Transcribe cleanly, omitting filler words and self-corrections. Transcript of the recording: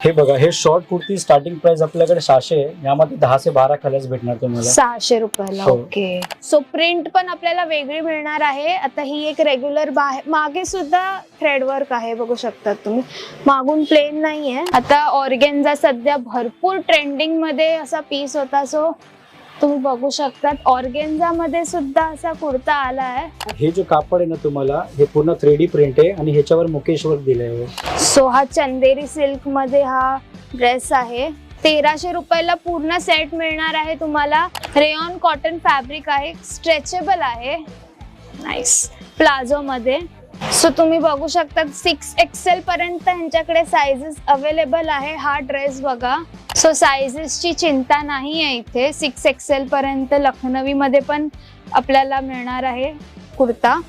हे बघा, हे शॉर्ट कुर्ती स्टार्टिंग प्राइस आपल्याकडे 600 आहे. यामध्ये 10 से 12 कलर्स भेटणार तुम्हाला. 600 रुपयाला. हो. ओके. सो प्रिंट पण आपल्याला वेगळी मिळणार आहे. आता ही एक रेग्युलर मागे सुद्धा थ्रेड वर्क आहे, बघू शकता तुम्ही. मागून प्लेन नाहीये. आता ऑर्गेन्झा सध्या भरपूर ट्रेंडिंग मध्ये असा पीस होता, सो तुम्ही बघू शकता ऑर्गेन्झा मध्ये सुद्धा असा कुर्ता आला आहे. हे जो कापड आहे ना तुम्हाला, हे पूर्ण 3D प्रिंट आहे आणि ह्याच्यावर मुकेश वर्क दिलंय आहे. सो हा चंदेरी सिल्क मध्ये हा ड्रेस आहे. 1300 रुपयाला पूर्ण सेट मिळणार आहे तुम्हाला. रेयॉन कॉटन फॅब्रिक आहे, स्ट्रेचेबल आहे. नाईस. प्लाझो मध्ये. सो तुम्ही बघू शकता 6XL पर्यंत यांच्याकडे साइजेस अवेलेबल आहे. हा ड्रेस बघा. सो साइजेसची चिंता नाही आहे इथे. 6XL पर्यंत लखनवी मध्ये पण आपल्याला मिळणार आहे कुर्ता.